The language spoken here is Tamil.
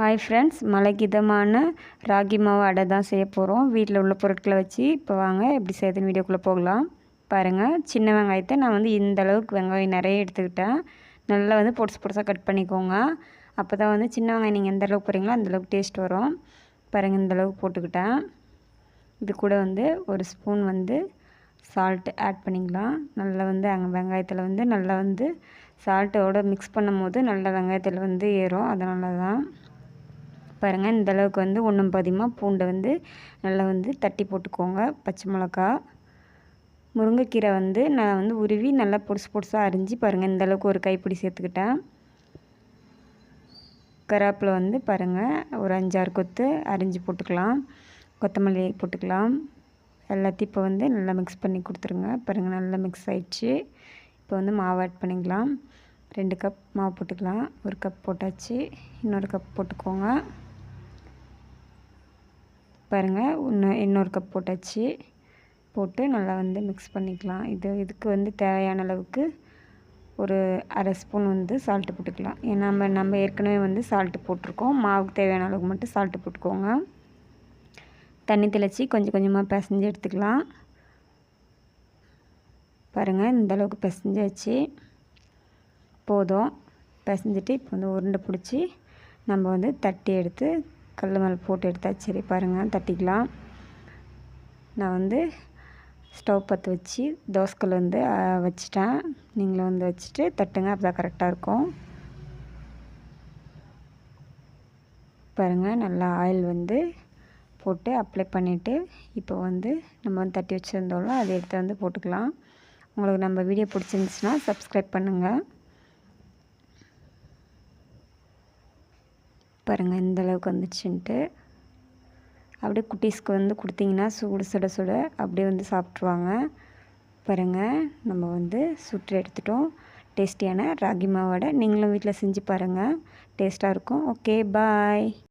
ஹாய் ஃப்ரெண்ட்ஸ், மழைக்கு இதமான ராகி மாவு அடை தான் செய்ய போகிறோம். வீட்டில் உள்ள பொருட்களை வச்சு. இப்போ வாங்க எப்படி செய்யுதுன்னு வீடியோக்குள்ளே போகலாம். பாருங்கள், சின்ன வெங்காயத்தை நான் வந்து இந்த அளவுக்கு வெங்காயம் நிறைய எடுத்துக்கிட்டேன். நல்லா வந்து பொடிசாக கட் பண்ணிக்கோங்க. அப்போ தான் வந்து சின்ன வெங்காயம் நீங்கள் எந்த அளவுக்கு போகிறீங்களோ அந்தளவுக்கு டேஸ்ட் வரும். பாருங்கள், இந்த அளவுக்கு போட்டுக்கிட்டேன். இது கூட வந்து ஒரு ஸ்பூன் வந்து சால்ட்டு ஆட் பண்ணிக்கலாம். நல்லா வந்து வெங்காயத்தில் வந்து நல்லா வந்து சால்ட்டோடு மிக்ஸ் பண்ணும் போது நல்லா வெங்காயத்தில் வந்து ஏறும். அதனால தான் பாருங்கள், இந்த அளவுக்கு வந்து ஒன்றும் பாதியமாக பூண்டை வந்து நல்லா வந்து தட்டி போட்டுக்கோங்க. பச்சை மிளகா, முருங்கைக்கீரை வந்து நான் வந்து உருவி நல்லா பொடிசாக அரிஞ்சு பாருங்கள், இந்த அளவுக்கு ஒரு கைப்பிடி சேர்த்துக்கிட்டேன். கருவேப்பிலை வந்து பாருங்கள், ஒரு 5-6 கொத்து அரிஞ்சு போட்டுக்கலாம். கொத்தமல்லி போட்டுக்கலாம். எல்லாத்தையும் இப்போ வந்து நல்லா மிக்ஸ் பண்ணி கொடுத்துருங்க. பாருங்கள், நல்லா மிக்ஸ் ஆயிடுச்சு. இப்போ வந்து மாவு ஆட் பண்ணிக்கலாம். 2 கப் மாவு போட்டுக்கலாம். 1 கப் போட்டாச்சு. இன்னொரு கப் போட்டுக்கோங்க. பாருங்கள், இன்னொரு கப் போட்டாச்சு. போட்டு நல்லா வந்து மிக்ஸ் பண்ணிக்கலாம். இதுக்கு வந்து தேவையான அளவுக்கு ஒரு அரை ஸ்பூன் வந்து சால்ட்டு போட்டுக்கலாம். ஏன்னா நம்ம ஏற்கனவே வந்து சால்ட்டு போட்டிருக்கோம். மாவுக்கு தேவையான அளவுக்கு மட்டும் சால்ட்டு போட்டுக்கோங்க. தண்ணி தெளித்து கொஞ்சம் கொஞ்சமாக பிசைஞ்சு எடுத்துக்கலாம். பாருங்கள், இந்த அளவுக்கு பிசைஞ்சாச்சு. போதும். பிசைஞ்சிட்டு இப்போ வந்து உருண்டை பிடிச்சி நம்ம வந்து தட்டி எடுத்து கல் மேலே போட்டு எடுத்தாச்சு. சரி பாருங்கள், தட்டிக்கலாம். நான் வந்து ஸ்டவ் பற்ற வச்சு தோசைக்கல் வந்து வச்சிட்டேன். நீங்களும் வந்து வச்சுட்டு தட்டுங்க, அப்போ தான் கரெக்டாக இருக்கும். பாருங்கள், நல்லா ஆயில் வந்து போட்டு அப்ளை பண்ணிவிட்டு இப்போ வந்து நம்ம வந்து தட்டி வச்சுருந்தோம்ல, அதை எடுத்து வந்து போட்டுக்கலாம். உங்களுக்கு நம்ம வீடியோ பிடிச்சிருந்துச்சுன்னா சப்ஸ்கிரைப் பண்ணுங்கள். பாருங்கள், இந்த அளவுக்கு வந்துச்சுன்ட்டு அப்படியே குட்டீஸ்க்கு வந்து கொடுத்தீங்கன்னா சுட சுட அப்படியே வந்து சாப்பிட்ருவாங்க. பாருங்கள், நம்ம வந்து சுட்டு எடுத்துட்டோம். டேஸ்டியான ராகி மாவு வடை நீங்களும் வீட்டில் செஞ்சு பாருங்கள். டேஸ்ட்டாக இருக்கும். ஓகே, பாய்.